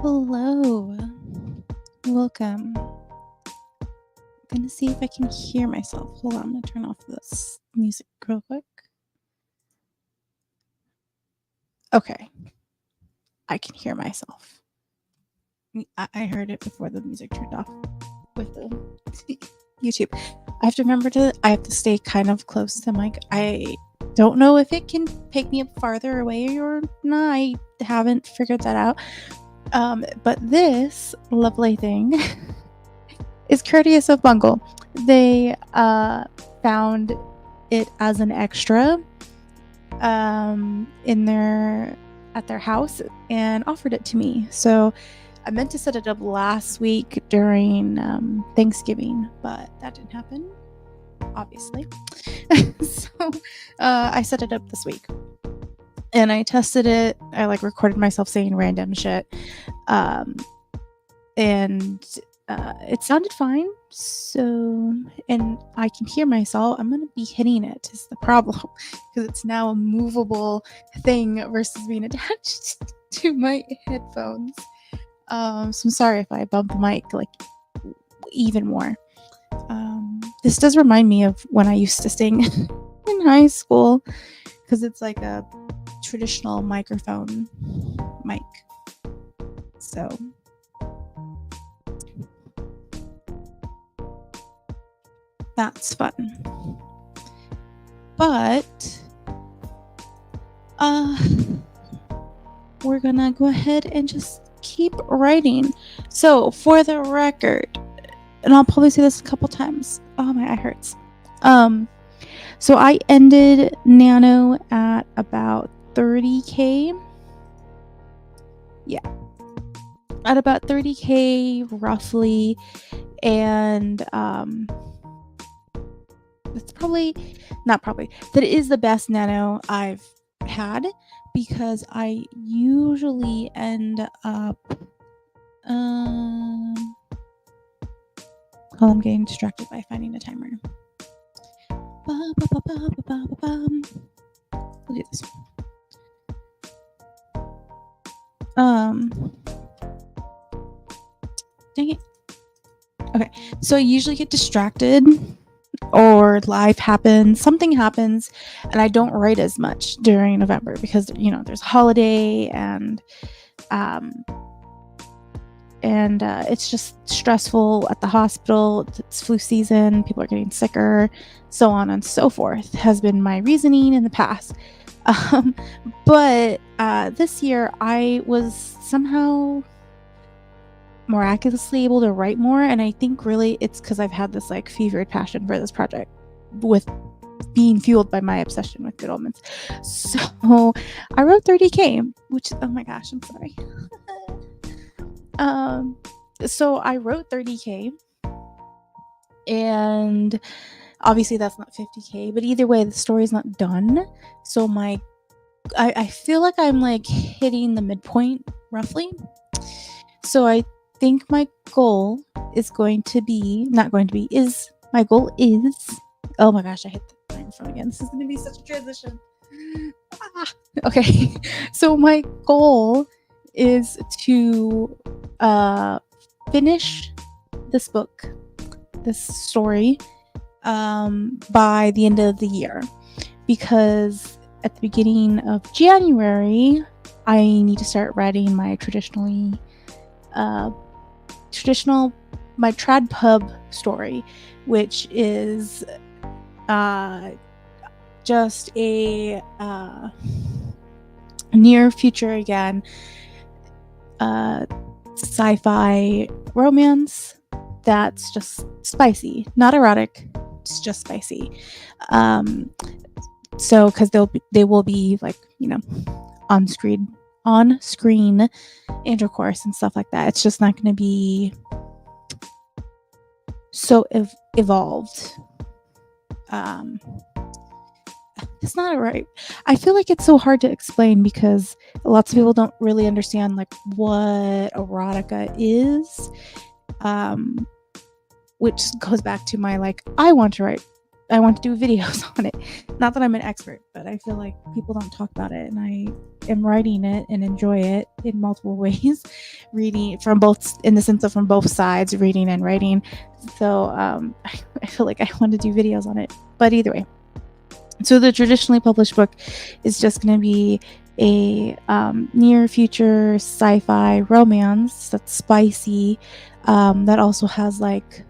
Hello. Welcome. I'm gonna see if I can hear myself. Hold on, I'm gonna turn off this music real quick. Okay. I can hear myself. I heard it before the music turned off with the YouTube. I have to stay kind of close to the mic. I don't know if it can pick me up farther away or not. I haven't figured that out. But this lovely thing is courteous of Bungle. They found it as an extra at their house and offered it to me. So I meant to set it up last week during Thanksgiving, but that didn't happen, obviously. So I set it up this week. And I tested it. I recorded myself saying random shit. And it sounded fine. So, and I can hear myself. I'm going to be hitting it is the problem because it's now a movable thing versus being attached to my headphones. So I'm sorry if I bump the mic even more. This does remind me of when I used to sing in high school because it's like a traditional microphone mic. So that's fun. But we're gonna go ahead and just keep writing. So for the record, and I'll probably say this a couple times. Oh, my eye hurts. So I ended Nano at about 30K. Yeah. At about 30K roughly. And that is the best Nano I've had because I usually end up I'm getting distracted by finding a timer. We'll do this. Dang it. Okay, so I usually get distracted or life happens, something happens, and I don't write as much during November because, there's a holiday and it's just stressful at the hospital. It's flu season. People are getting sicker, so on and so forth has been my reasoning in the past. But this year I was somehow miraculously able to write more, and I think really it's because I've had this fevered passion for this project with being fueled by my obsession with good omens. So I wrote 30K, which, oh my gosh, I'm sorry. So I wrote 30K, and obviously that's not 50K, but either way the story's not done. So I feel like I'm hitting the midpoint roughly. So I think my goal is oh my gosh, I hit the microphone again. This is going to be such a transition. Okay, so my goal is to finish this story by the end of the year, because at the beginning of January I need to start writing my my trad pub story, which is just a near future again sci-fi romance that's just spicy, not erotic, it's just spicy. So because they will be on screen intercourse and stuff like that. It's just not going to be so evolved. It's not right. I feel like it's so hard to explain because lots of people don't really understand what erotica is, which goes back to my I want to write I want to do videos on it. Not that I'm an expert, but I feel like people don't talk about it, and I am writing it and enjoy it in multiple ways, reading from both, in the sense of from both sides, reading and writing. So I feel like I want to do videos on it. But either way, so the traditionally published book is just going to be a near future sci-fi romance that's spicy, that also has like,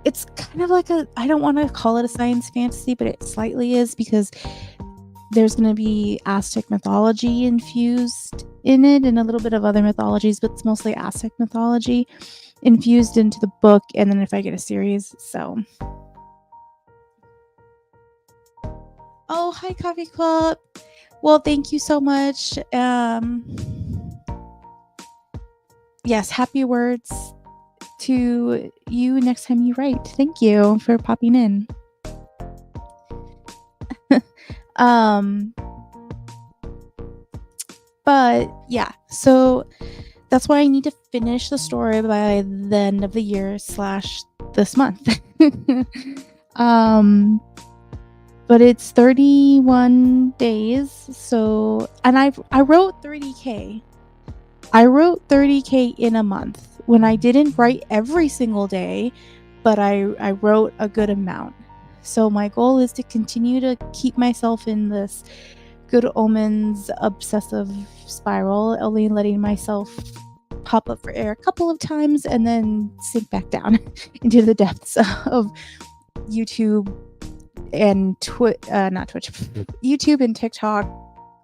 it's kind of like a, I don't want to call it a science fantasy, but it slightly is, because there's going to be Aztec mythology infused in it and a little bit of other mythologies, but it's mostly Aztec mythology infused into the book. And then if I get a series, so. Oh, hi, Coffee Club. Well, thank you so much. Yes, happy words to you next time you write. Thank you for popping in. But yeah, so that's why I need to finish the story by the end of the year / this month. But it's 31 days. So, and I wrote 30K. I wrote 30K in a month when I didn't write every single day, but I wrote a good amount. So my goal is to continue to keep myself in this good omens obsessive spiral, only letting myself pop up for air a couple of times and then sink back down into the depths of YouTube and not Twitch, YouTube and TikTok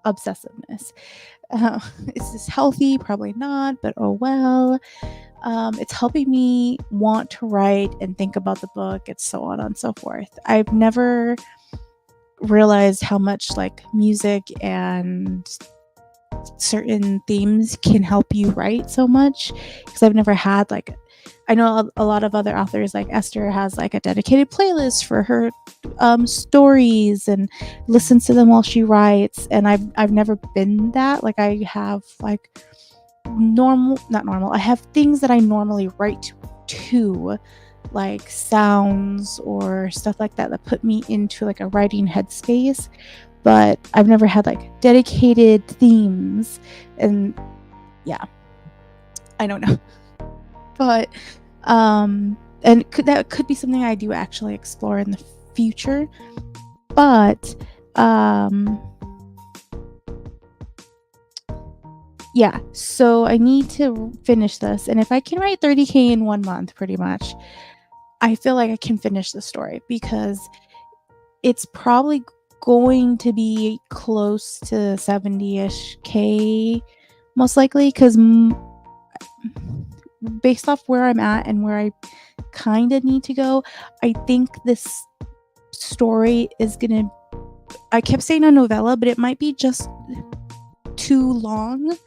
obsessiveness. Is this healthy? Probably not, but oh well. It's helping me want to write and think about the book, and so on and so forth. I've never realized how much like music and certain themes can help you write so much, because I've never had like, I know a lot of other authors, like Esther has like a dedicated playlist for her stories and listens to them while she writes, and I've never been that. Like I have like not normal, I have things that I normally write to, like sounds or stuff like that put me into like a writing headspace, but I've never had like dedicated themes. And yeah, I don't know. But and that could be something I do actually explore in the future. But yeah, so I need to finish this, and if I can write 30K in 1 month, pretty much, I feel like I can finish the story, because it's probably going to be close to 70-ish K, most likely, because based off where I'm at and where I kind of need to go, I think this story is gonna, I kept saying a novella, but it might be just too long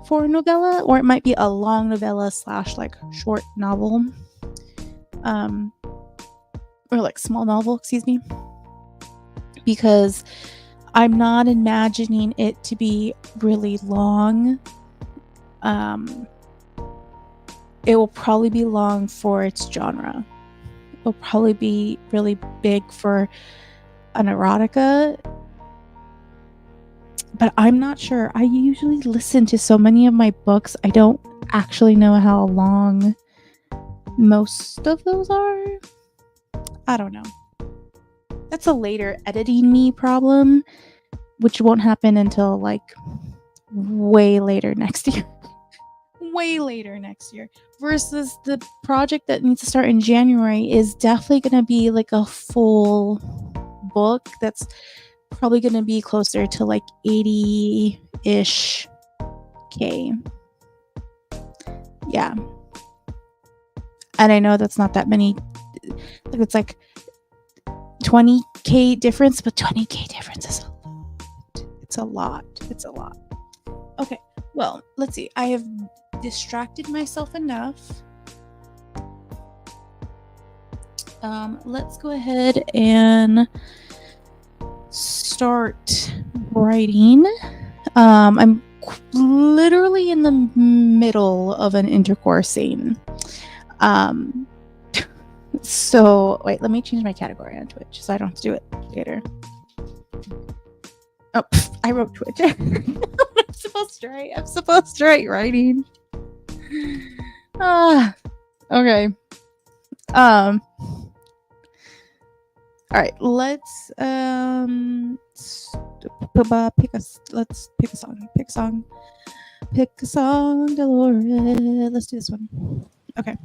for a novella, or it might be a long novella / like short novel, or like small novel, excuse me, because I'm not imagining it to be really long. It will probably be long for its genre. It'll probably be really big for an erotica, but I'm not sure. I usually listen to so many of my books, I don't actually know how long most of those are. I don't know. That's a later editing me problem, which won't happen until like way later next year. Way later next year, versus the project that needs to start in January is definitely going to be like a full book that's probably going to be closer to like 80-ish K. Yeah. And I know that's not that many, like it's like 20K difference, but 20K difference is a lot. It's a lot. It's a lot. Okay, well, let's see. I have distracted myself enough. Let's go ahead and start writing. I'm literally in the middle of an intercourse scene. So wait, let me change my category on Twitch so I don't have to do it later. Oh, I wrote Twitch. I'm supposed to write writing. Okay. All right, let's pick a song, Dolores. Let's do this one. Okay.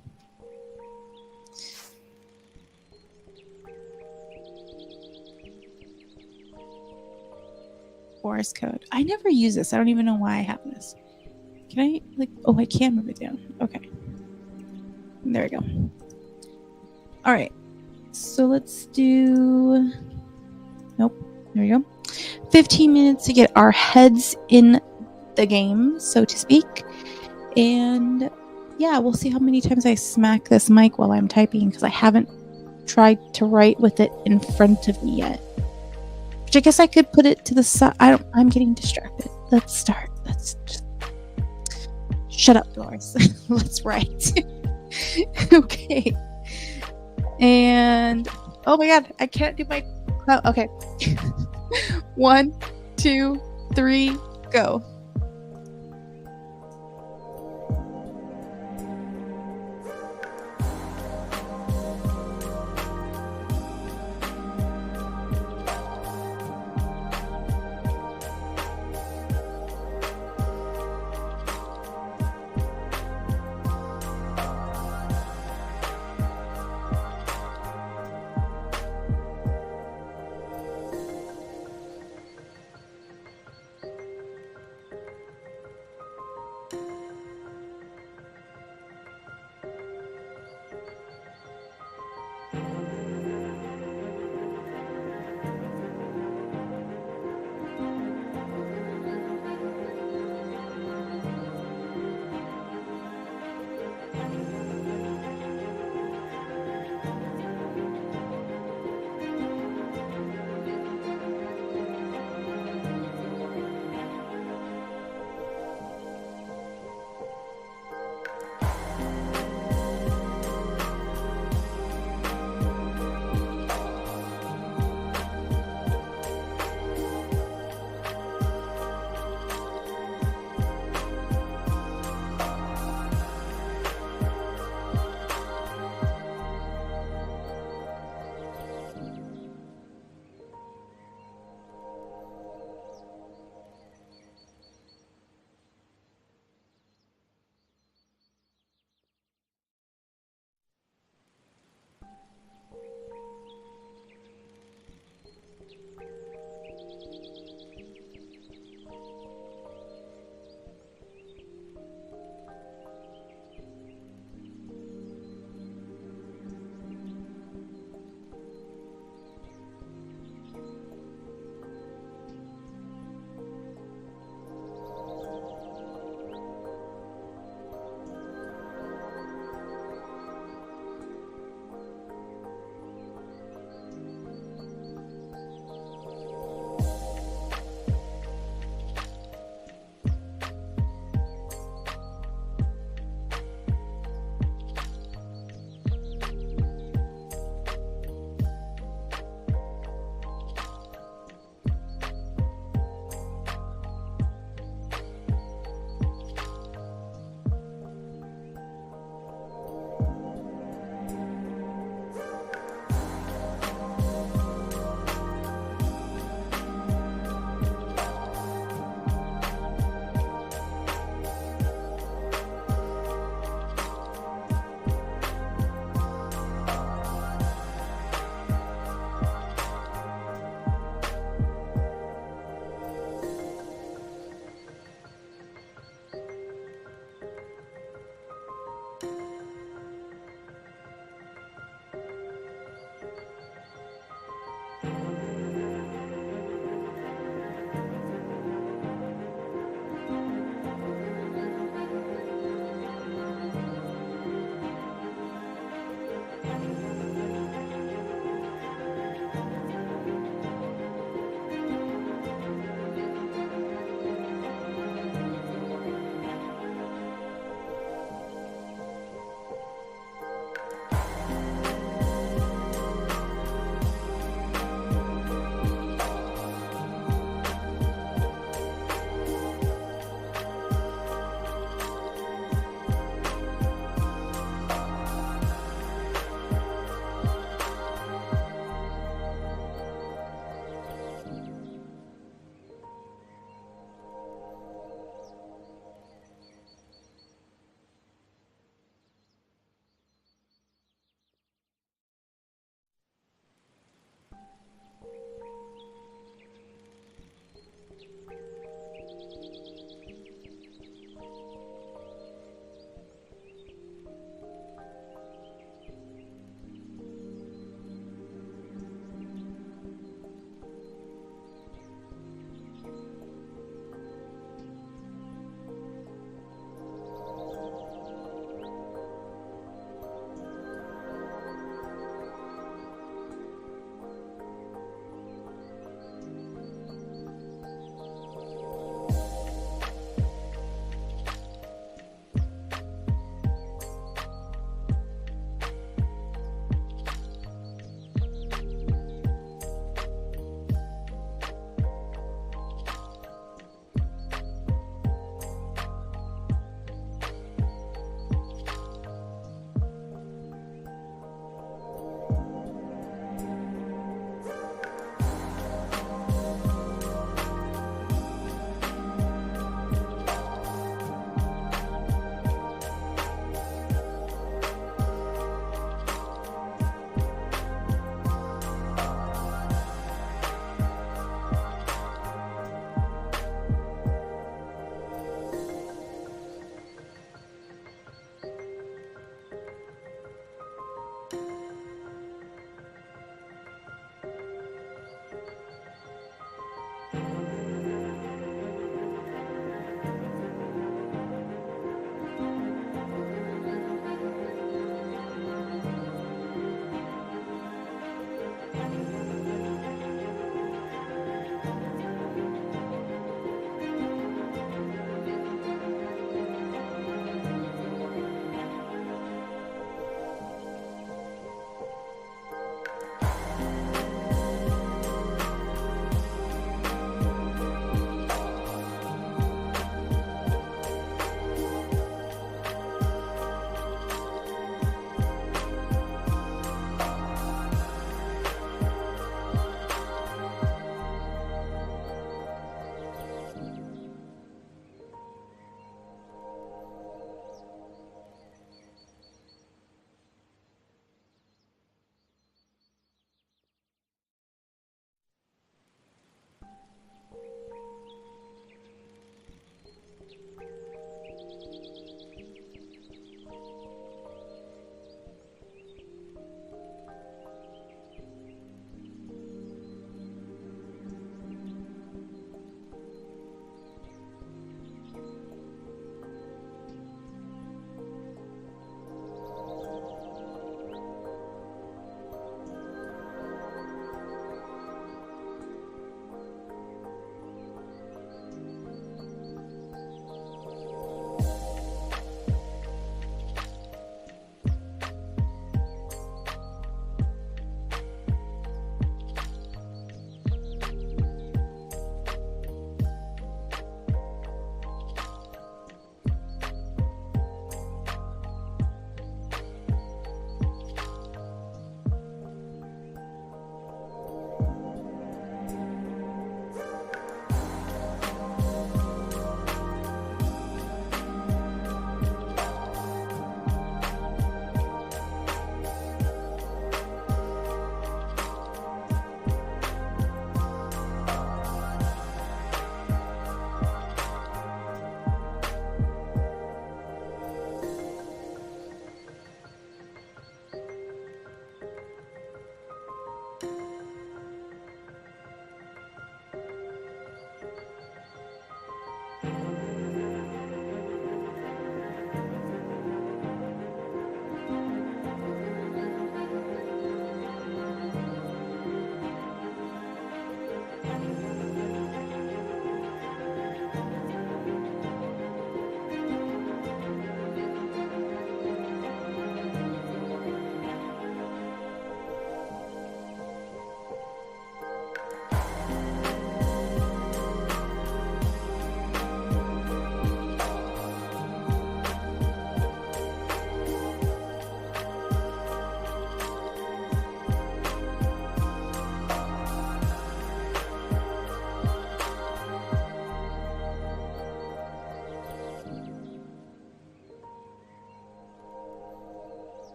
Force code. I never use this. I don't even know why I have this. Can I oh, I can move it down. Okay. There we go. All right. So let's do, nope. There we go. 15 minutes to get our heads in the game, so to speak. And yeah, we'll see how many times I smack this mic while I'm typing, because I haven't tried to write with it in front of me yet. Which I guess I could put it to the side. I'm getting distracted. Let's start. Let's just shut up, Dolores. Let's write. Okay. And oh my god, I can't do my okay. 1, 2, 3, go.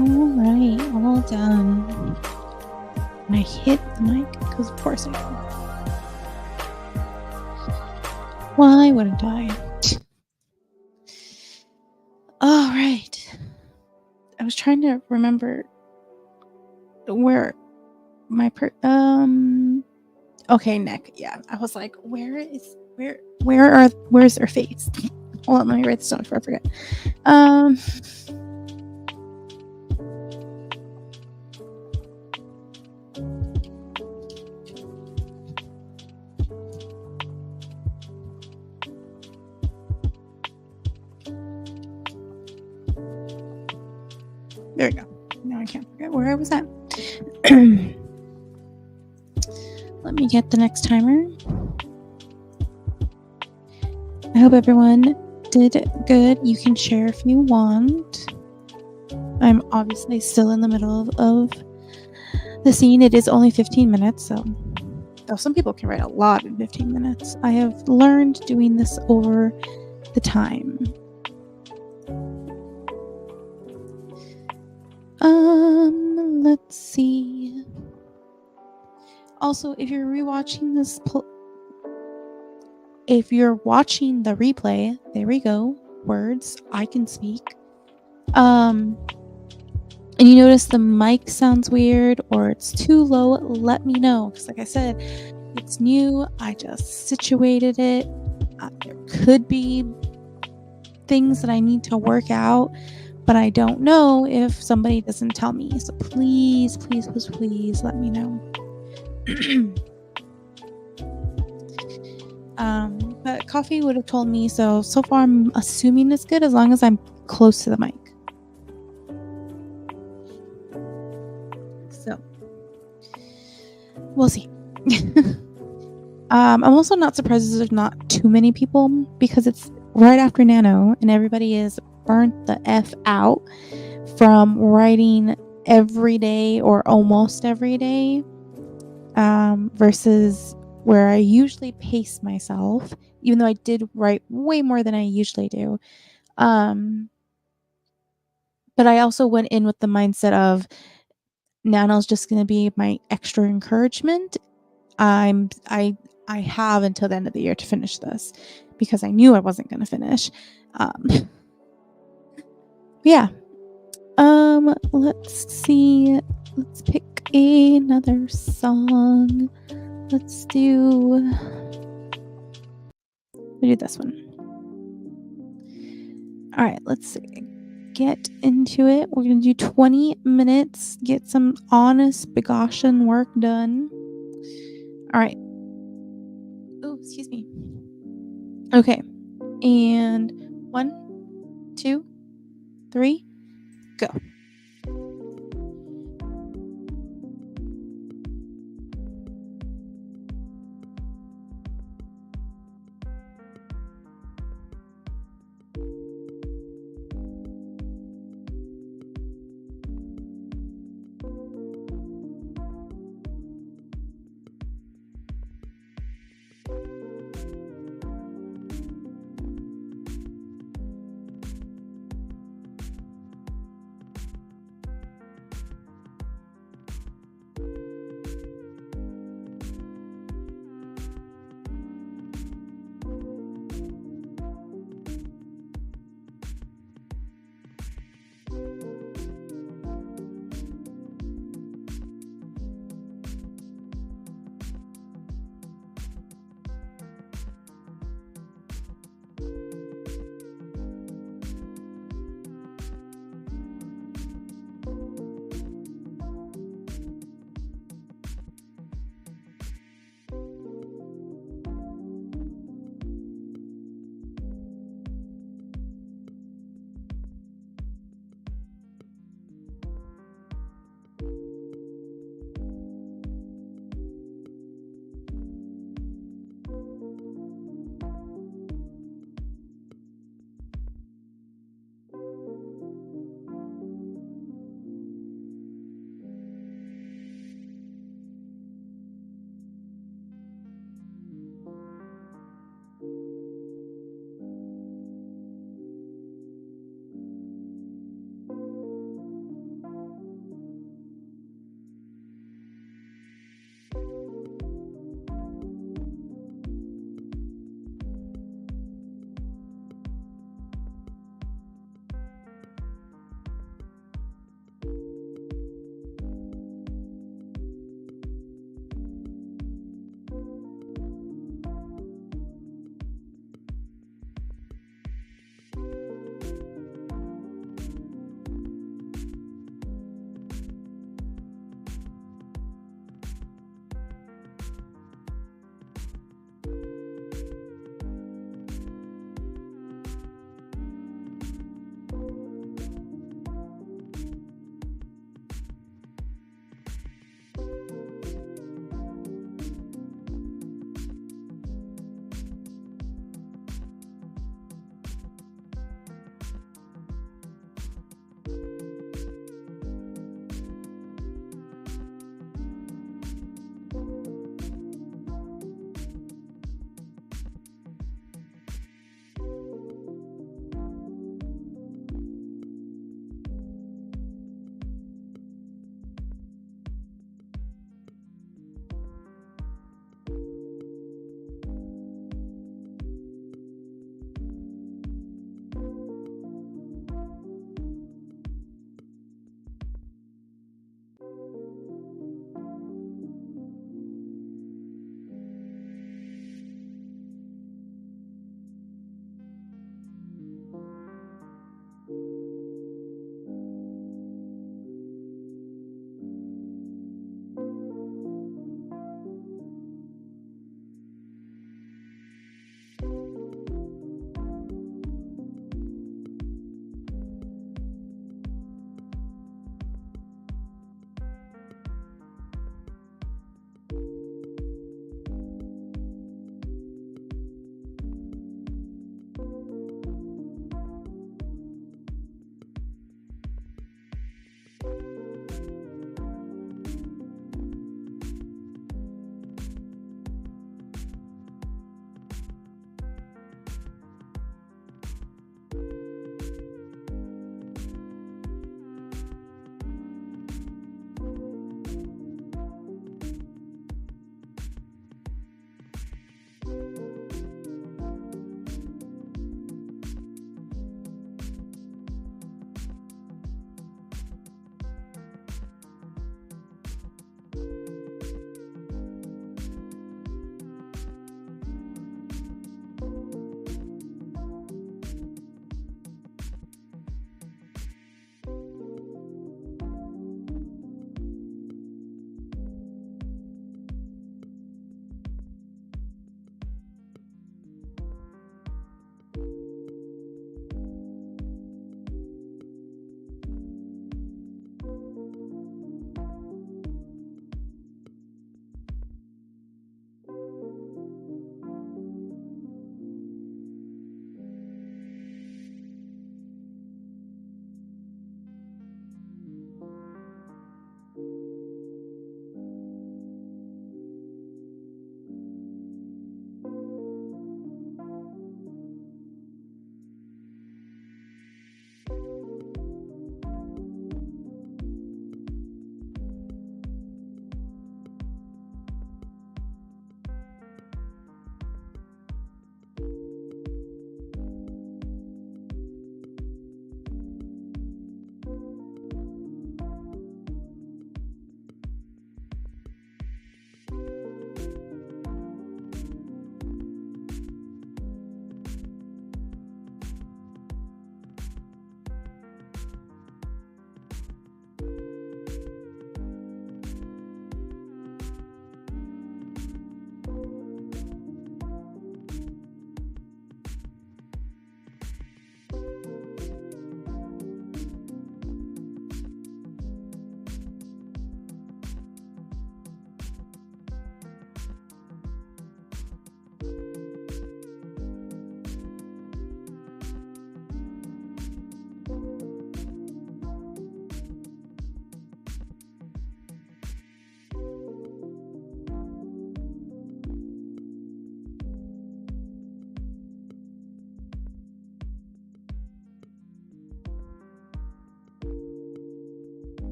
All right, all done. And I hit the mic because, of course, I do. Why wouldn't I? All right. I was trying to remember where my okay, Nick. Yeah, I was like, where's her face? Hold on, let me write this down before I forget. There we go. Now I can't forget where I was at. Let me get the next timer. I hope everyone did good. You can share if you want. I'm obviously still in the middle of the scene. It is only 15 minutes, so though some people can write a lot in 15 minutes. I have learned doing this over the time. Let's see. Also, if you're rewatching this, if you're watching the replay, there we go. Words, I can speak. And you notice the mic sounds weird or it's too low, let me know. Because like I said, it's new. I just situated it. There could be things that I need to work out, but I don't know if somebody doesn't tell me. So please, please, please, please let me know. But coffee would have told me, so far I'm assuming it's good as long as I'm close to the mic. So we'll see. I'm also not surprised there's not too many people because it's right after Nano and everybody is burnt the F out from writing every day or almost every day, versus where I usually pace myself, even though I did write way more than I usually do. But I also went in with the mindset of Nano's just going to be my extra encouragement. I have until the end of the year to finish this because I knew I wasn't going to finish. Yeah. Let's see. Let's pick another song. Let's do this one. All right, let's see. Get into it. We're going to do 20 minutes, get some honest Begoshen work done. All right. Oh, excuse me. Okay. And 1, 2, 3, go.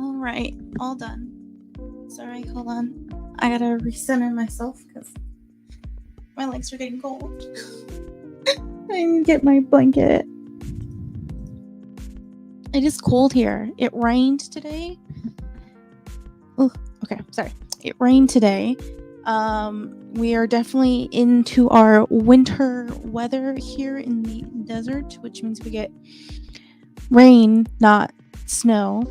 All right, all done. Sorry, hold on. I gotta recenter myself because my legs are getting cold. I need to get my blanket. It is cold here. It rained today. Oh, okay, sorry. It rained today. We are definitely into our winter weather here in the desert, which means we get rain, not snow.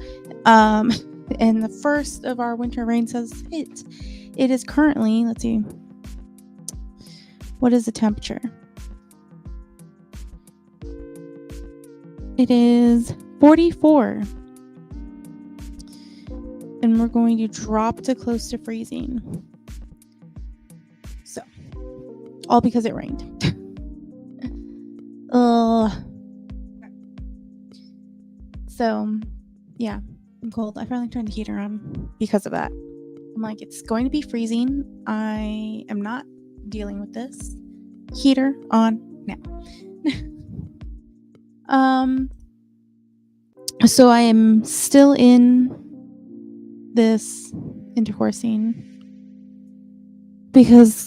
And the first of our winter rains has hit. It is currently, let's see, what is the temperature? It is 44. And we're going to drop to close to freezing. So, all because it rained. So, yeah, I'm cold. I finally turned the heater on because of that. I'm like, it's going to be freezing. I am not dealing with this. Heater on now. So I am still in this intercoursing because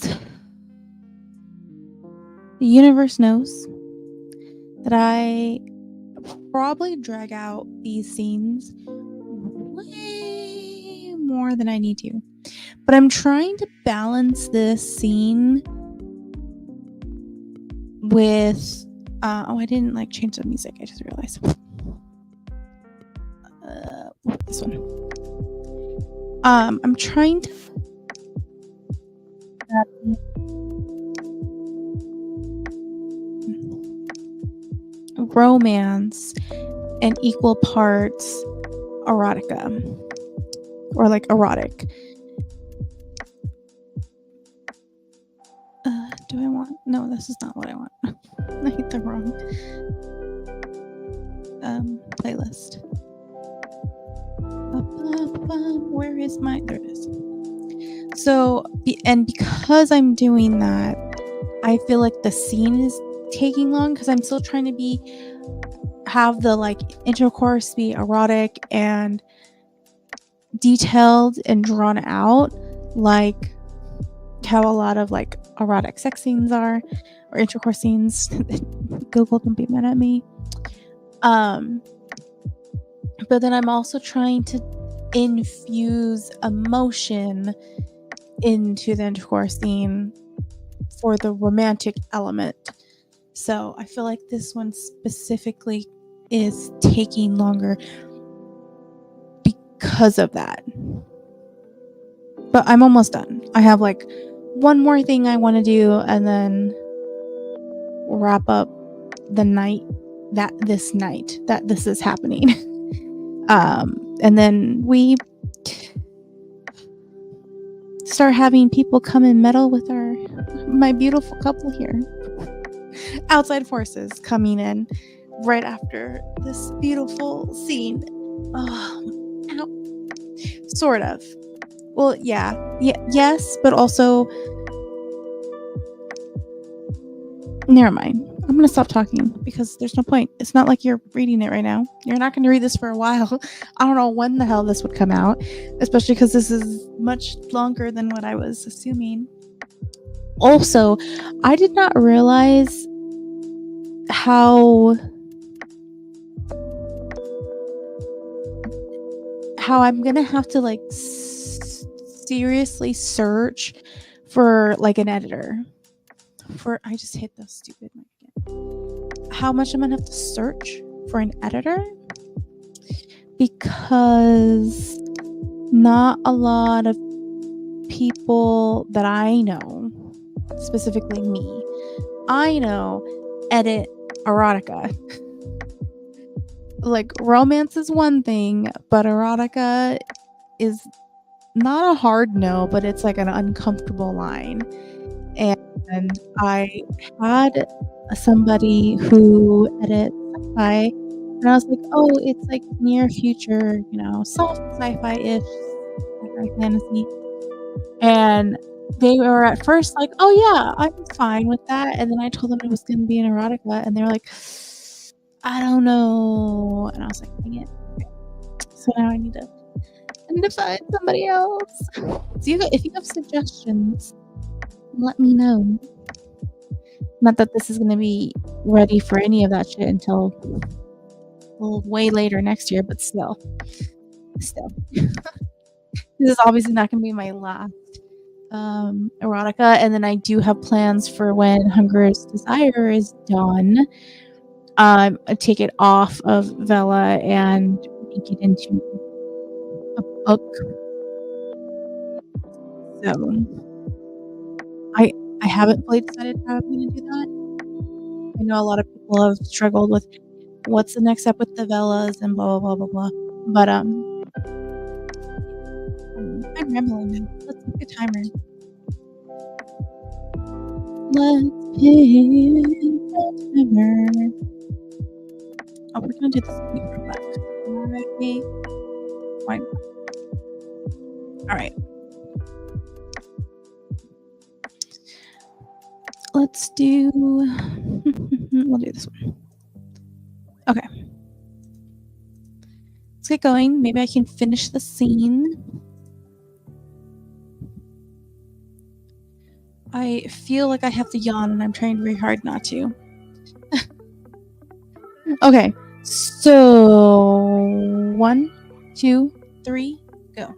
the universe knows that I probably drag out these scenes way more than I need to. But I'm trying to balance this scene with I didn't change the music. I just realized. This one. I'm trying to romance and equal parts erotica or erotic. Do I want? No, this is not what I want. I hit the wrong playlist. Where is my? There it is. So, and because I'm doing that, I feel like the scene is taking long because I'm still trying to have the intercourse be erotic and detailed and drawn out, like how a lot of erotic sex scenes are, or intercourse scenes. Google, don't be mad at me. But then I'm also trying to infuse emotion into the intercourse scene for the romantic element. So I feel like this one specifically is taking longer because of that. But I'm almost done. I have one more thing I want to do and then wrap up the night that this is happening. And then we start having people come and meddle with my beautiful couple here. Outside forces coming in right after this beautiful scene. Sort of. Well, yes, but also never mind. I'm gonna stop talking because there's no point. It's not like you're reading it right now. You're not gonna read this for a while. I don't know when the hell this would come out, especially because this is much longer than what I was assuming. Also, I did not realize how I'm gonna have to seriously search for an editor. I just hit the stupid mic again. How much I'm gonna have to search for an editor, because not a lot of people that I know, specifically me, I know edit erotica. Romance is one thing, but erotica is not a hard no, but it's an uncomfortable line. And I had somebody who edits sci-fi, and I was like, oh, it's near future, soft sci-fi-ish, sci-fi fantasy. And they were at first oh yeah, I'm fine with that. And then I told them it was going to be an erotica, and they were like, I don't know. And I was like, dang it. So now I need to need to find somebody else. So if you have suggestions, let me know. Not that this is going to be ready for any of that shit until way later next year, but still. This is obviously not going to be my last erotica, and then I do have plans for when Hunger's Desire is done. I take it off of Vela and make it into a book. So I haven't fully decided how I'm going to do that. I know a lot of people have struggled with what's the next step with the Velas and blah blah blah blah blah. But I'm rambling now. Let's pick a timer. Let's pick a timer. Oh, we're gonna do this real quick. Alright. Alright. Let's do we'll do this one. Okay. Let's get going. Maybe I can finish the scene. I feel like I have to yawn and I'm trying very hard not to. Okay. So 1, 2, 3, go.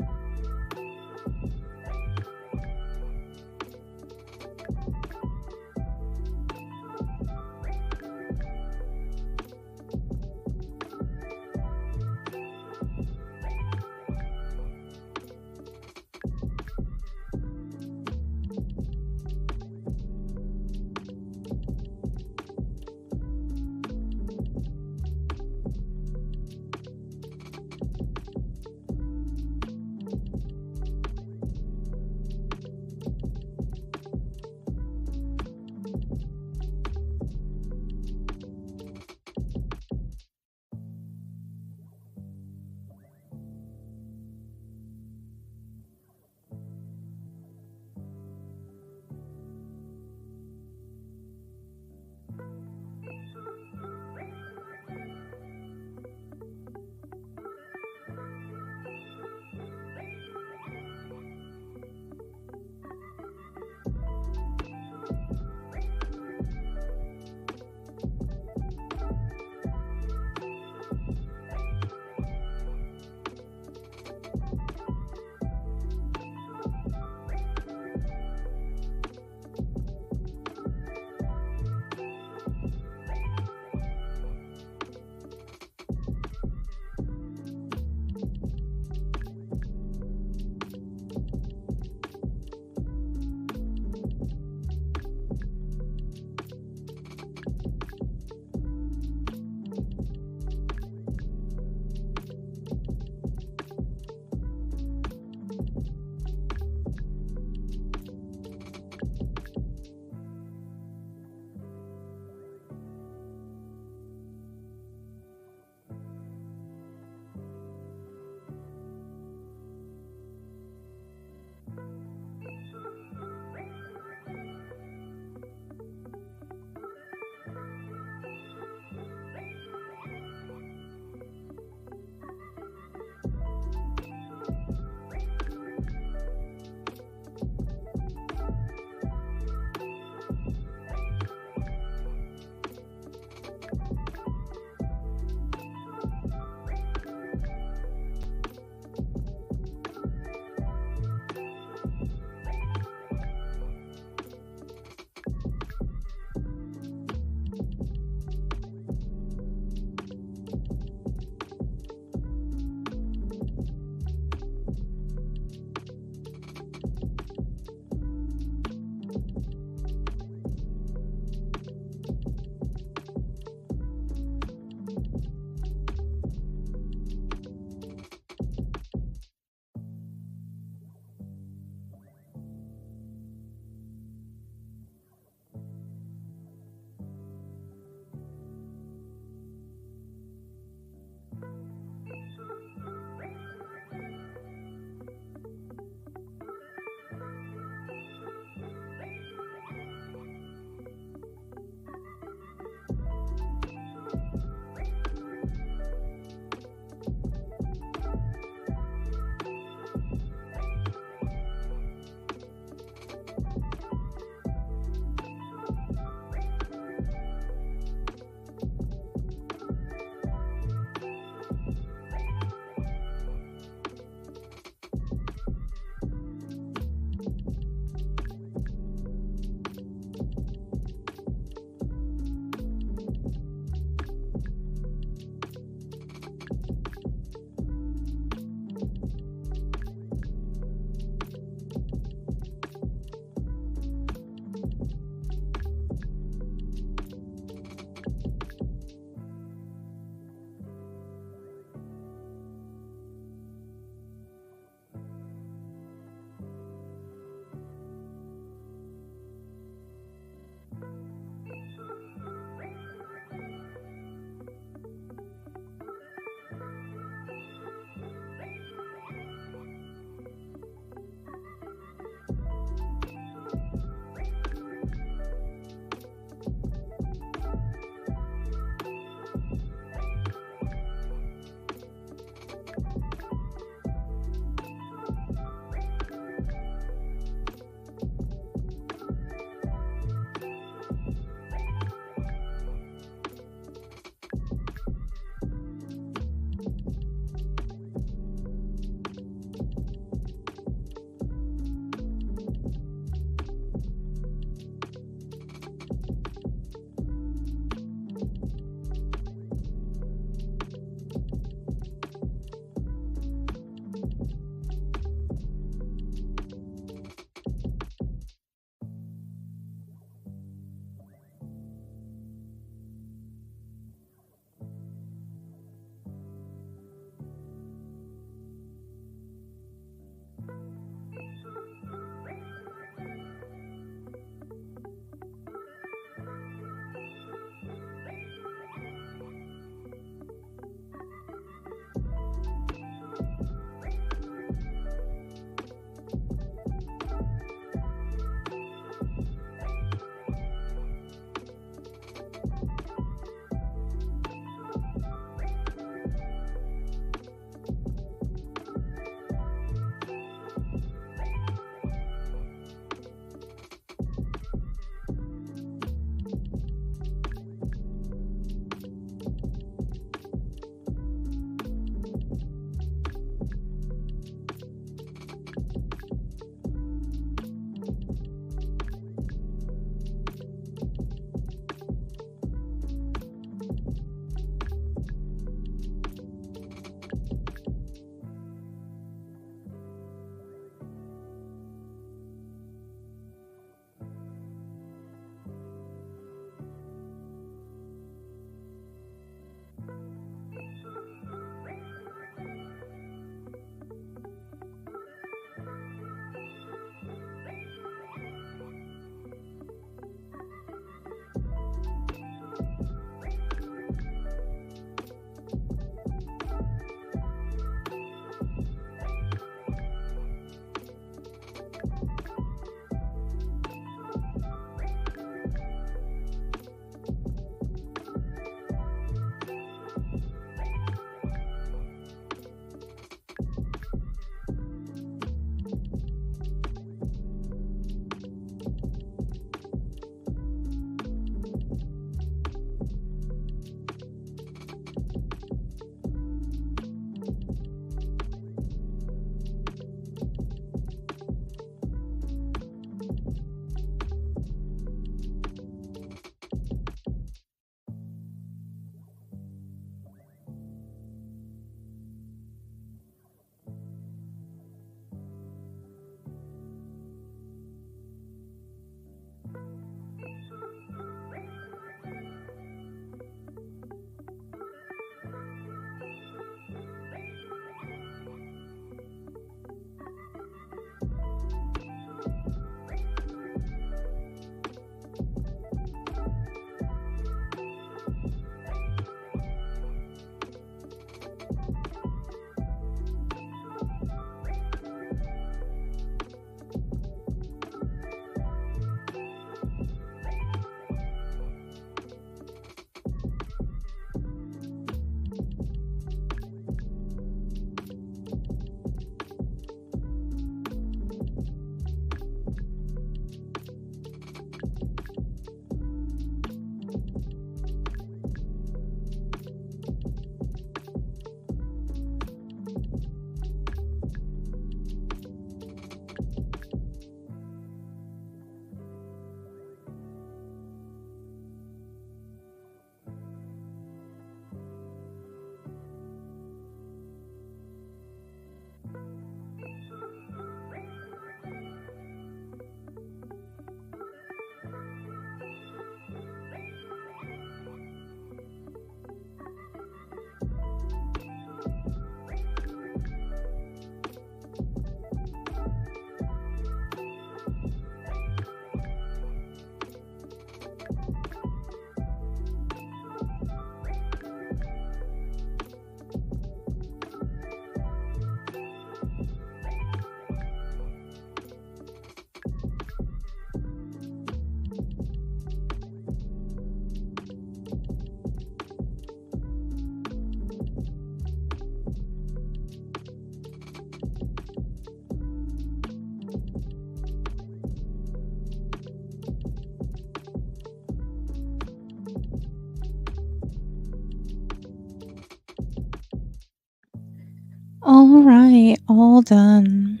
All right, all done.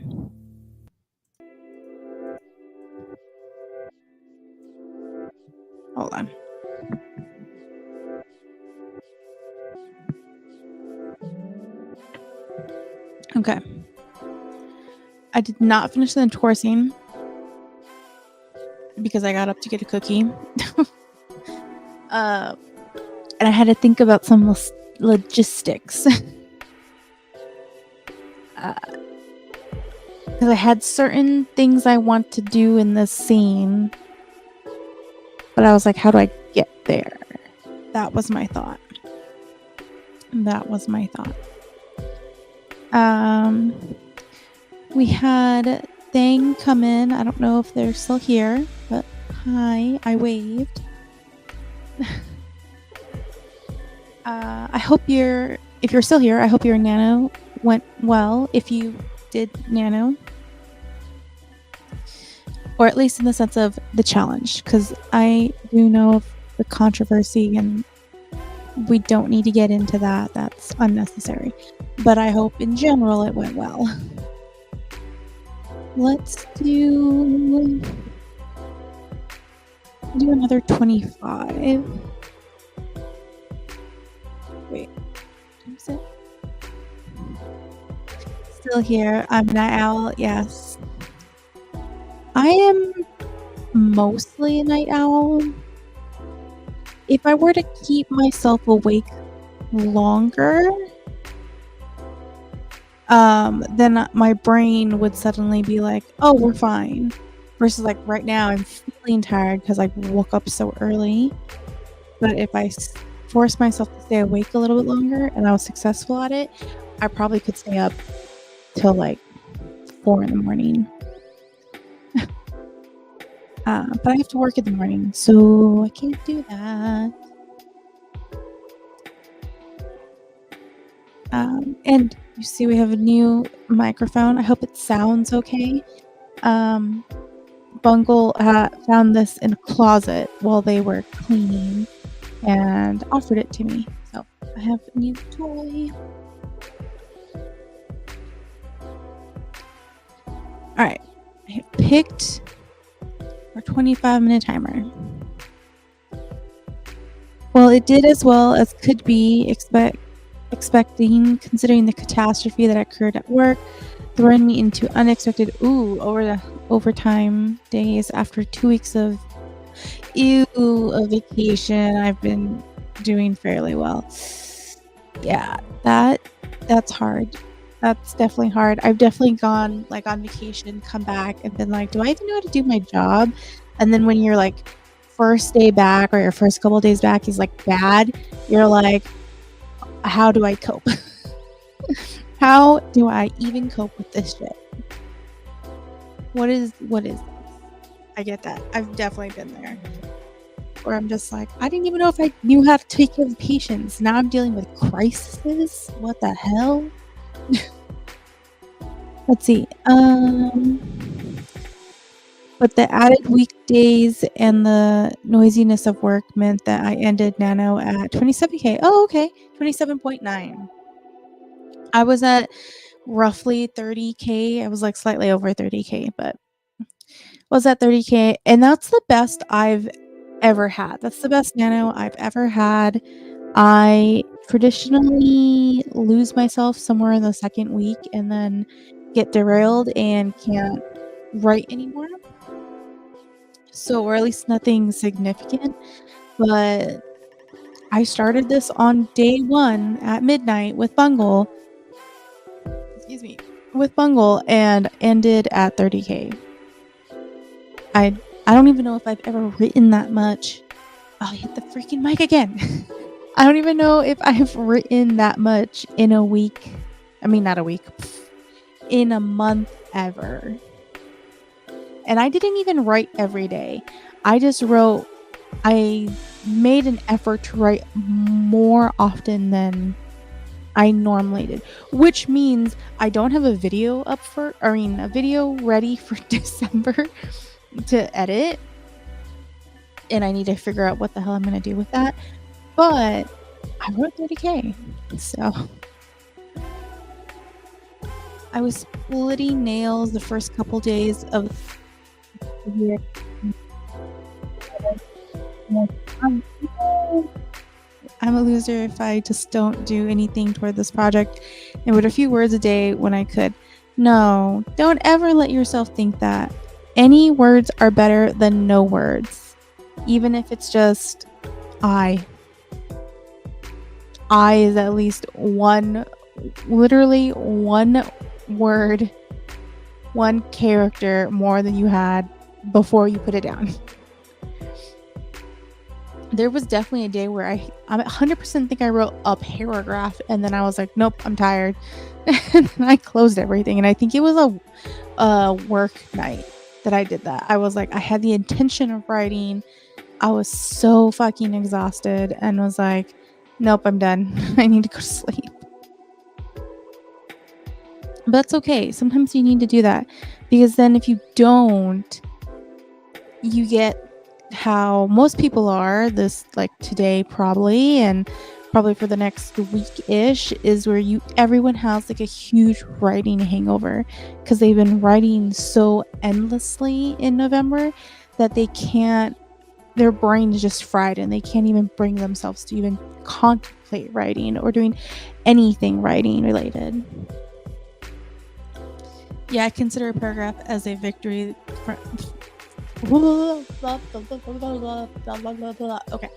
Hold on. Okay. I did not finish the endorsing because I got up to get a cookie. And I had to think about some logistics. Because I had certain things I want to do in this scene. But I was like, how do I get there? That was my thought. We had Thang come in. I don't know if they're still here, but hi, I waved. I hope if you're still here, I hope your nano went well. If you did nano, or at least in the sense of the challenge, because I do know of the controversy and we don't need to get into that. That's unnecessary. But I hope in general it went well. Let's do another 25. Wait, is it? Still here. I'm Night Owl, yes. I am mostly a night owl. If I were to keep myself awake longer, then my brain would suddenly be like, oh, we're fine. Versus like right now, I'm feeling tired because I woke up so early. But if I force myself to stay awake a little bit longer and I was successful at it, I probably could stay up till like 4 in the morning. But I have to work in the morning, so I can't do that. And you see we have a new microphone. I hope it sounds okay. Bungle found this in a closet while they were cleaning and offered it to me. So I have a new toy. All right, I have picked our 25-minute timer. Well, it did as well as could be expecting, considering the catastrophe that occurred at work, throwing me into unexpected overtime days after 2 weeks of a vacation. I've been doing fairly well. Yeah, that's hard. That's definitely hard. I've definitely gone like on vacation, come back, and been like, do I even know how to do my job? And then when you're like first day back or your first couple days back is like bad, you're like, how do I cope? How do I even cope with this shit? What is this? I get that. I've definitely been there. Or I'm just like, I didn't even know if I knew how to take care of patients. Now I'm dealing with crises. What the hell? Let's see. But the added weekdays and the noisiness of work meant that I ended nano at 27K. Oh, okay. 27.9. I was at roughly 30K. I was like slightly over 30K, but was at 30K. And that's the best I've ever had. That's the best nano I've ever had. I traditionally lose myself somewhere in the second week and then get derailed and can't write anymore. So, or at least nothing significant. But I started this on day 1 at midnight with Bungle. With Bungle and ended at 30K. I don't even know if I've ever written that much. Oh, I hit the freaking mic again. I don't even know if I've written that much in a week. I mean, not a week. In a month ever. And I didn't even write every day. I made an effort to write more often than I normally did, which means I don't have a video ready for December to edit. And I need to figure out what the hell I'm going to do with that. But I wrote 30K. So I was splitting nails the first couple days of the year. I'm I'm a loser if I just don't do anything toward this project and wrote a few words a day when I could. No, don't ever let yourself think that. Any words are better than no words, even if it's just I. I is at least literally one word, one character more than you had before you put it down. There was definitely a day where I 100% think I wrote a paragraph and then I was like, nope, I'm tired. And then I closed everything. And I think it was a work night that I did that. I was like, I had the intention of writing. I was so fucking exhausted and was like, nope, I'm done. I need to go to sleep. But that's okay. Sometimes you need to do that because then if you don't, you get how most people are this like today probably and probably for the next week-ish is where everyone has like a huge writing hangover because they've been writing so endlessly in November that their brain is just fried and they can't even bring themselves to even contemplate writing or doing anything writing related. Yeah, I consider a paragraph as a victory Okay.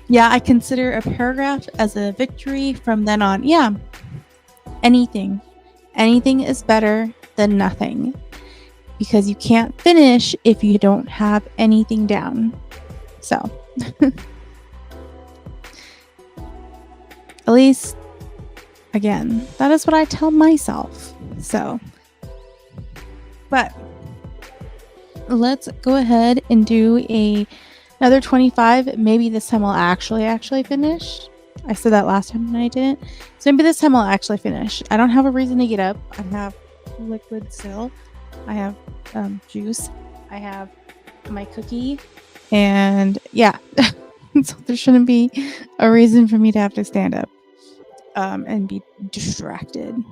Yeah, I consider a paragraph as a victory from then on. Yeah. Anything is better than nothing because you can't finish if you don't have anything down. So, at least, again, that is what I tell myself. So, but let's go ahead and do another 25. Maybe this time I'll actually finish. I said that last time and I didn't. So maybe this time I'll actually finish. I don't have a reason to get up. I have liquid still. I have juice. I have my cookie. And yeah. So there shouldn't be a reason for me to have to stand up and be distracted.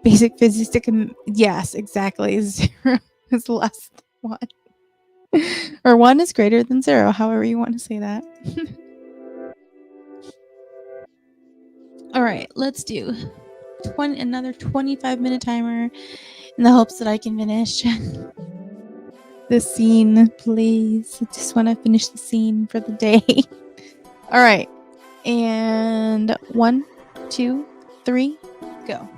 Basic physics, yes, exactly. 0 is less than 1. Or 1 is greater than 0, however you want to say that. All right, let's do another 25-minute timer in the hopes that I can finish the scene, please. I just want to finish the scene for the day. All right, and 1, 2, 3, go.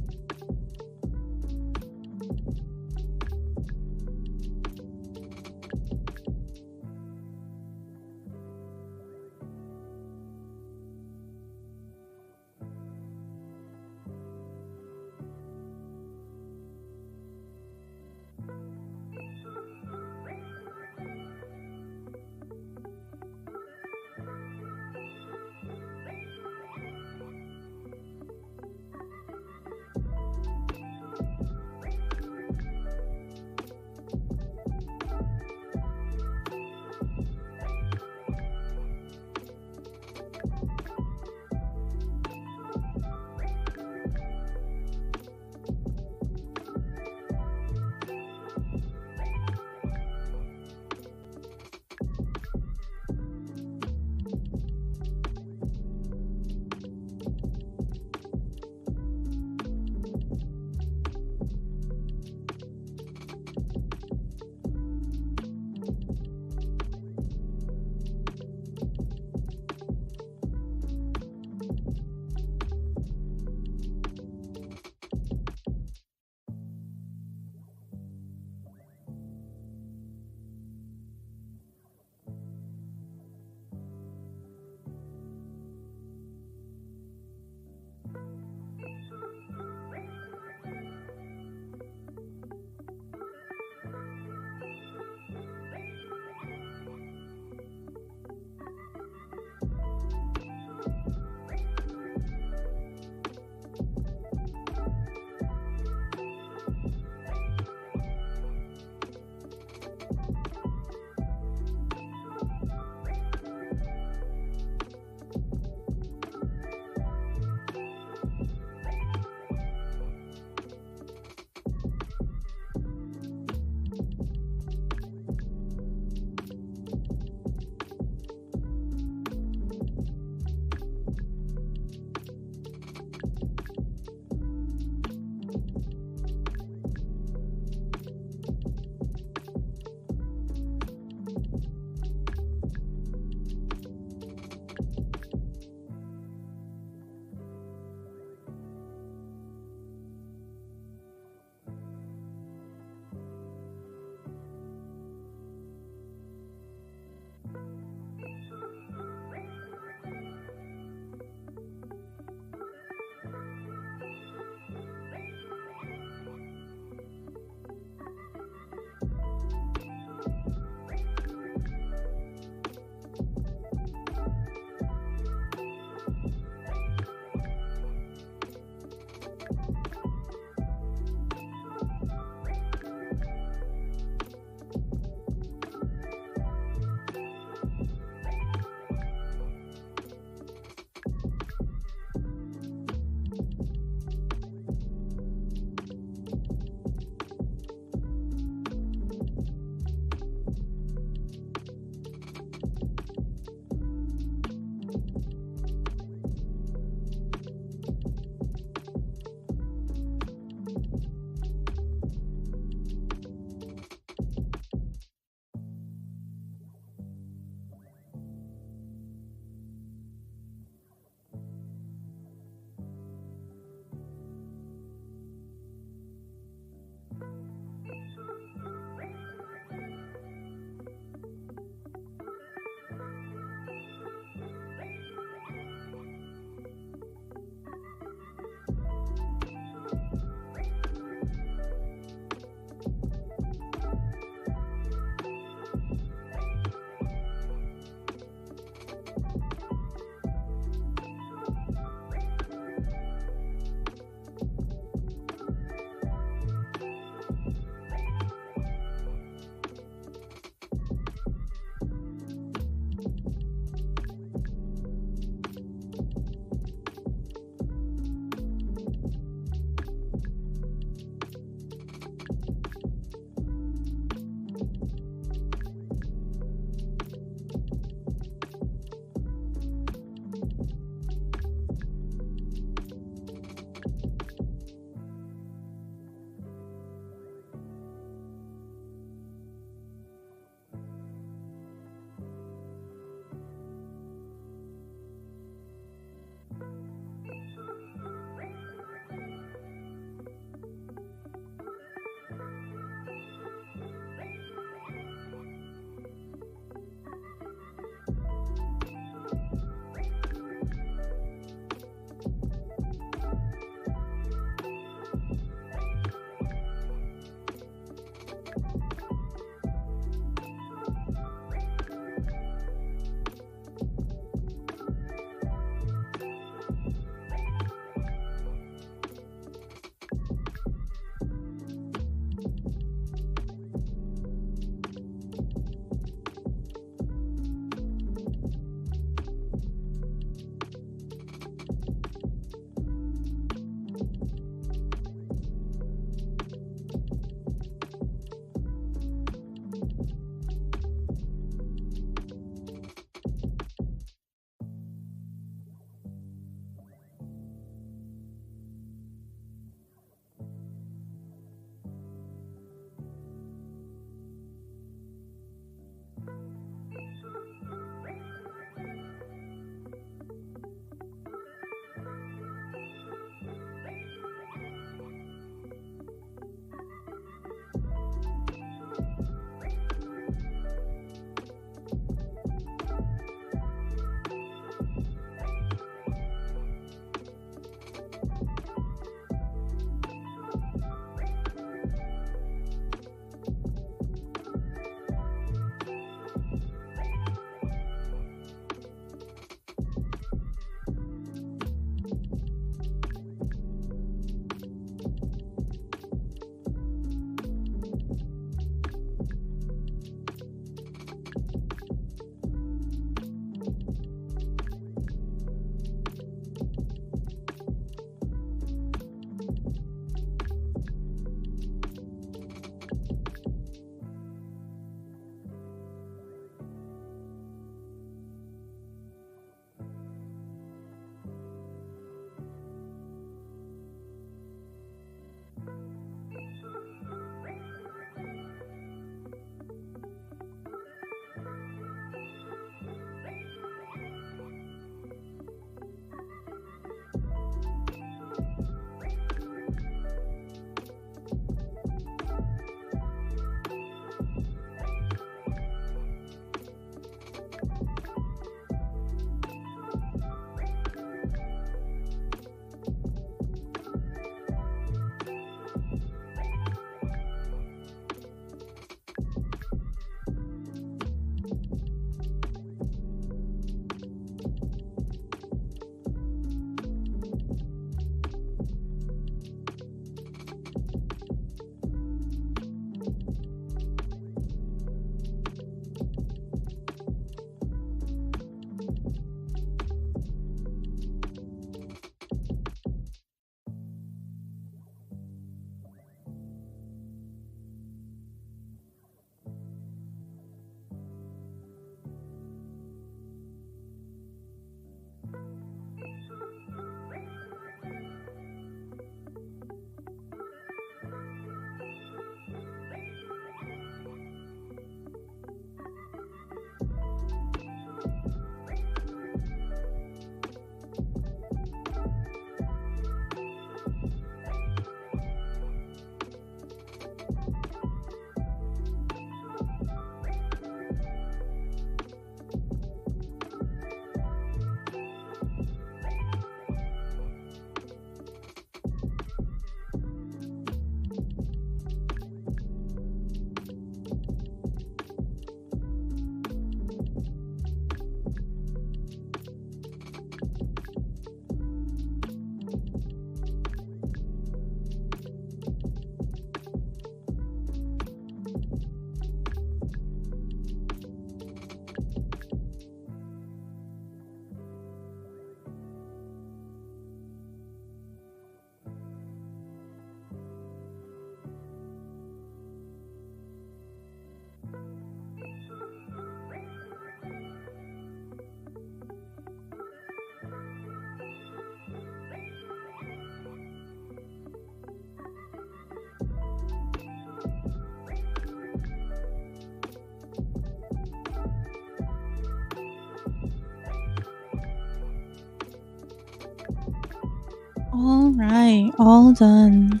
All right, all done.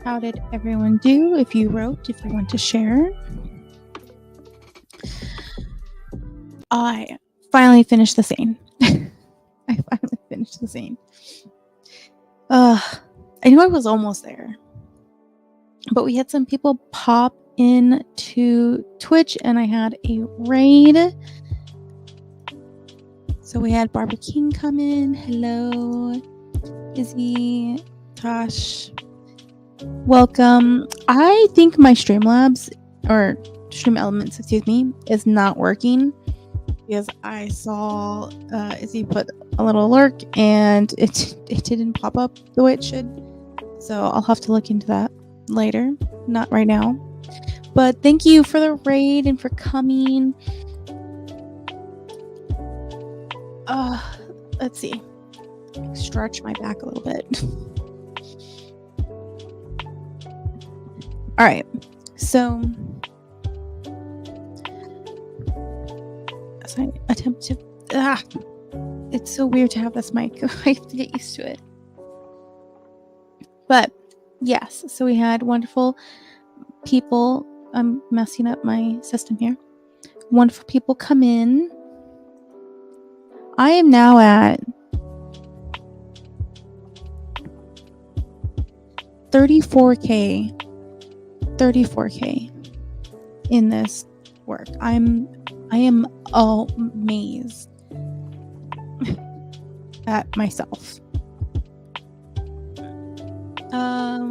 How did everyone do? If you wrote, if you want to share. I finally finished the scene. I finally finished the scene. I knew I was almost there, but we had some people pop in to Twitch, and I had a raid. So we had Barbara King come in. Hello, Izzy, Tosh. Welcome. I think my Streamlabs, or Stream Elements, excuse me, is not working because I saw Izzy put a little lurk and it didn't pop up the way it should. So I'll have to look into that later, not right now. But thank you for the raid and for coming. Let's see. Stretch my back a little bit. All right. So as I attempt to it's so weird to have this mic. I have to get used to it. But yes, so we had wonderful people. I'm messing up my system here. Wonderful people come in. I am now at 34K in this work. I am amazed at myself.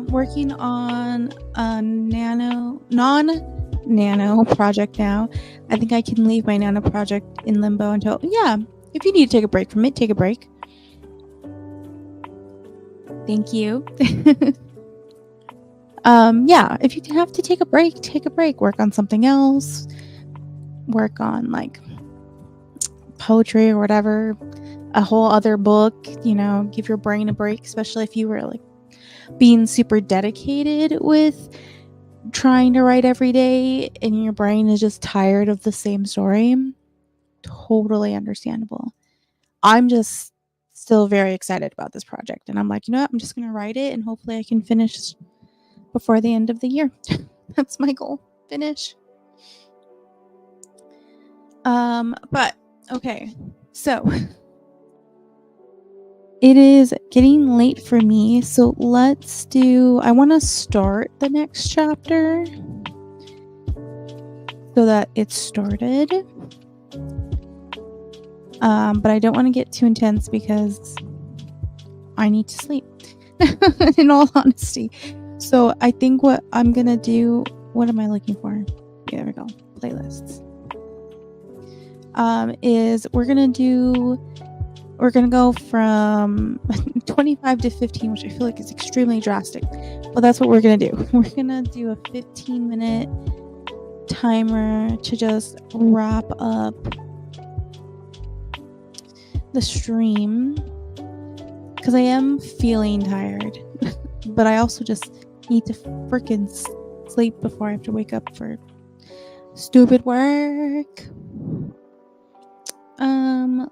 Working on a non-nano nano project now. I think I can leave my nano project in limbo until, yeah, if you need to take a break from it, take a break. Thank you. Yeah, if you have to take a break, take a break. Work on something else. Work on like poetry or whatever, a whole other book, give your brain a break, especially if you were like being super dedicated with trying to write every day and your brain is just tired of the same story. Totally understandable. I'm just still very excited about this project, and I'm like, you know what, I'm just gonna write it and hopefully I can finish before the end of the year. That's my goal. Finish. But okay, so it is getting late for me, so I want to start the next chapter so that it's started. But I don't want to get too intense because I need to sleep, in all honesty. So I think what I'm going to do, what am I looking for? There we go. Playlists. Is we're going to go from 25 to 15, which I feel like is extremely drastic. But that's what we're going to do. We're going to do a 15-minute timer to just wrap up the stream. Because I am feeling tired. But I also just need to freaking sleep before I have to wake up for stupid work.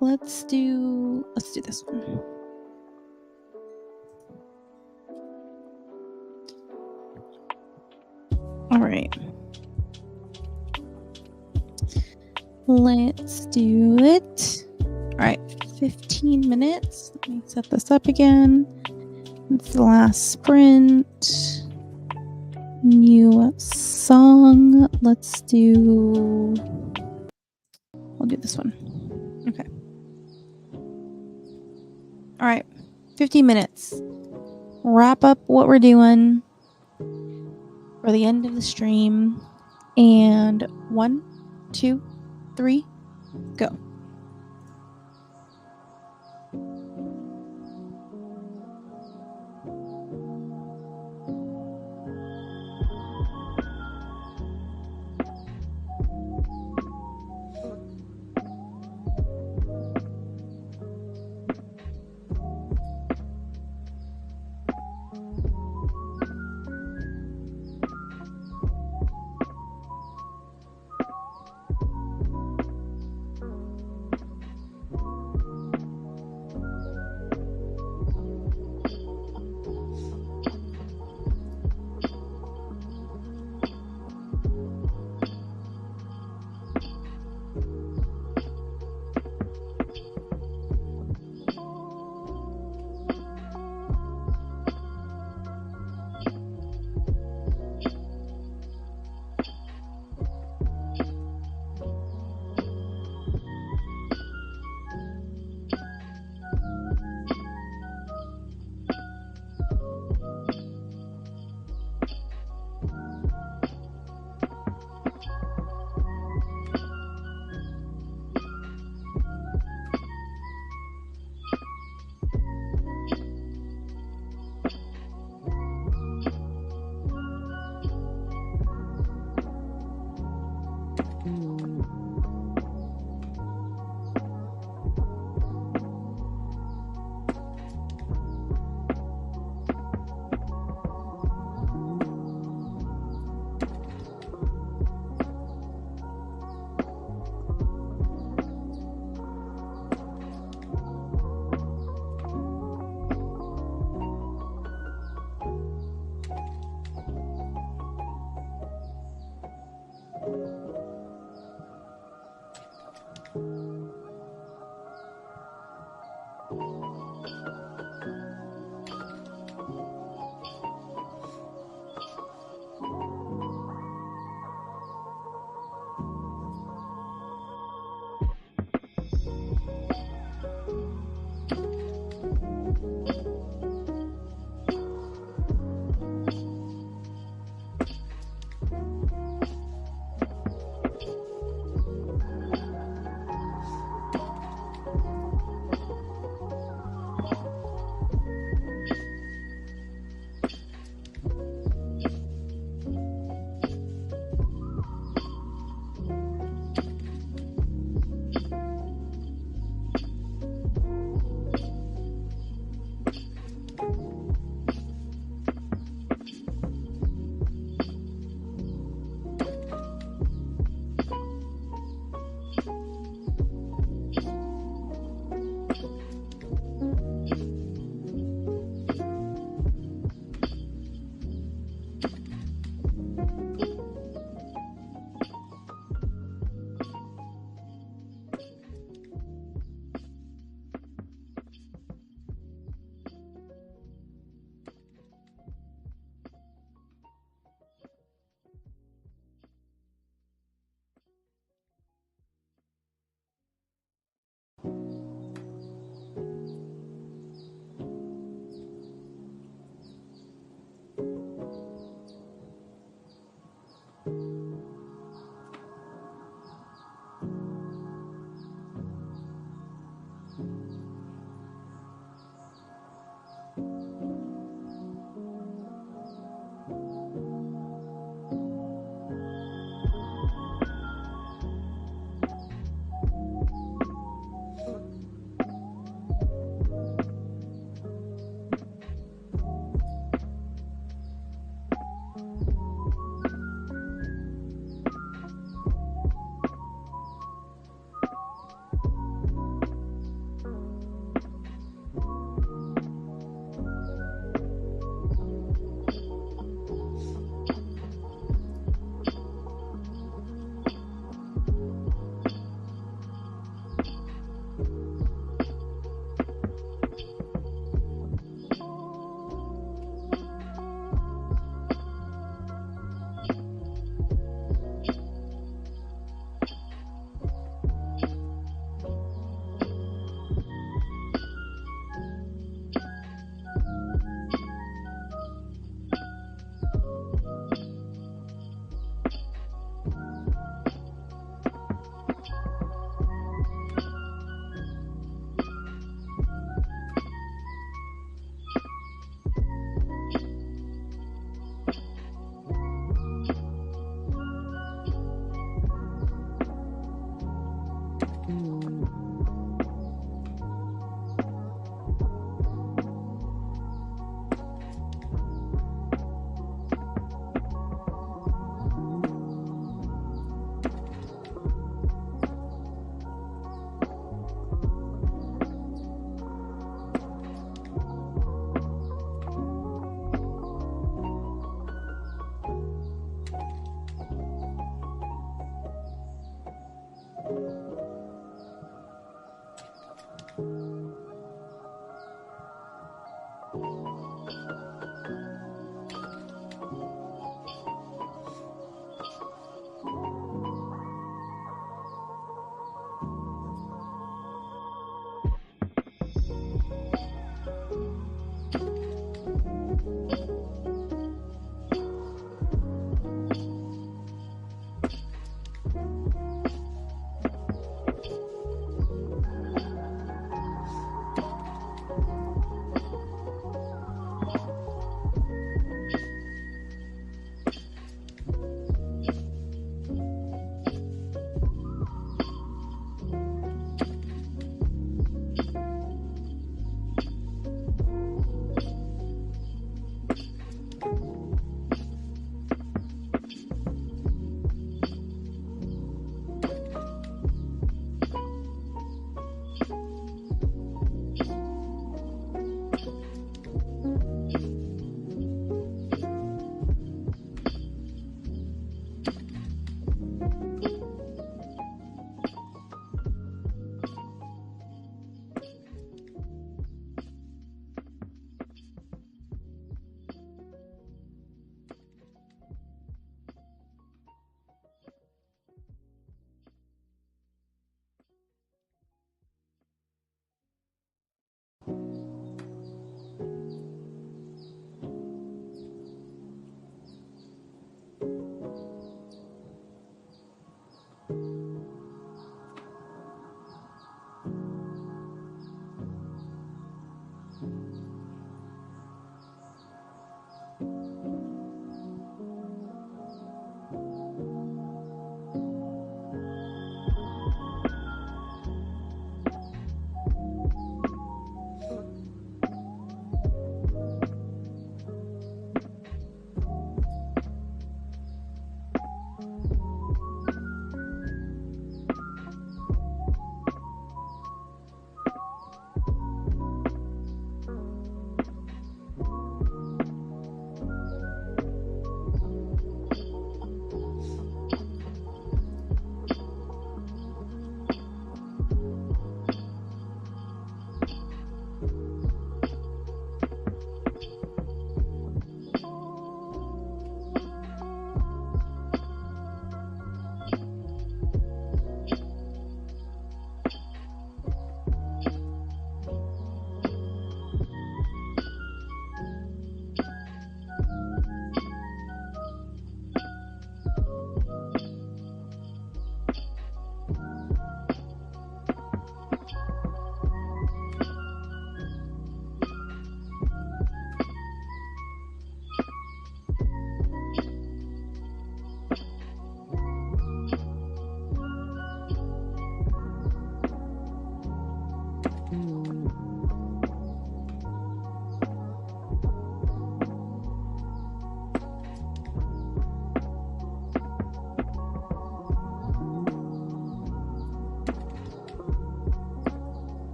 Let's do this one. All right. Let's do it. All right, 15 minutes. Let me set this up again. It's the last sprint. New song. We'll do this one. Okay. All right, 15 minutes. Wrap up what we're doing for the end of the stream. And 1, 2, 3, go.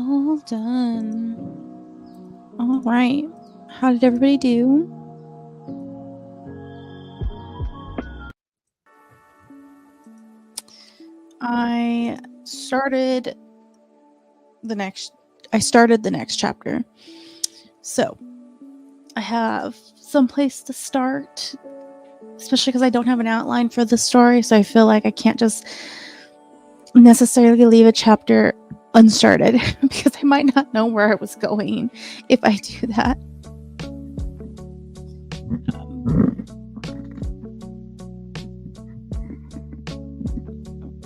all done. All right. How did everybody do? I started the next chapter. So I have some place to start, especially because I don't have an outline for the story. So I feel like I can't just necessarily leave a chapter unstarted because I might not know where I was going if I do that.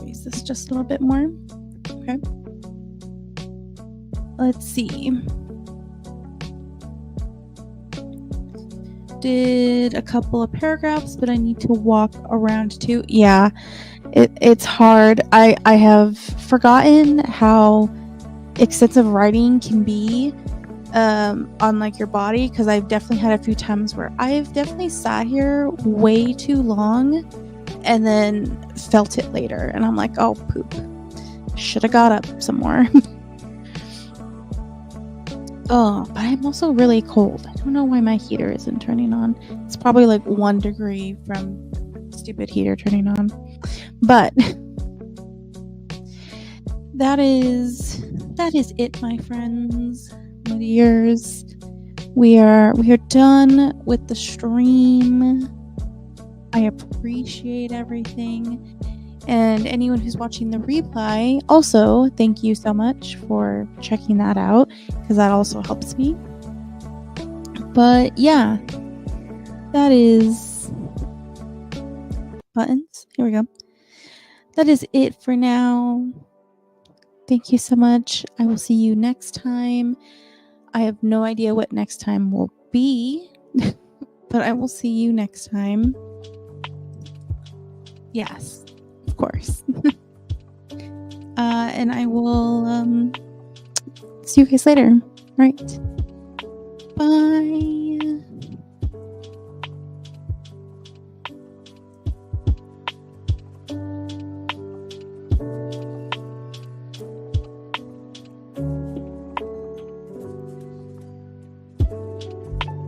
Raise this just a little bit more. Okay. Let's see. Did a couple of paragraphs, but I need to walk around too. Yeah, it's hard. I have forgotten how extensive writing can be on like your body, because I've definitely had a few times where I've definitely sat here way too long and then felt it later, and I'm like, oh poop, should have got up some more. Oh, but I'm also really cold. I don't know why my heater isn't turning on. It's probably like 1 degree from stupid heater turning on. But that is it, my friends, my dears. We are done with the stream. I appreciate everything. And anyone who's watching the replay, also, thank you so much for checking that out, because that also helps me. But yeah, that is buttons. Here we go. That is it for now. Thank you so much. I will see you next time. I have no idea what next time will be, but I will see you next time. Yes, of course. And I will see you guys later. Right. Bye.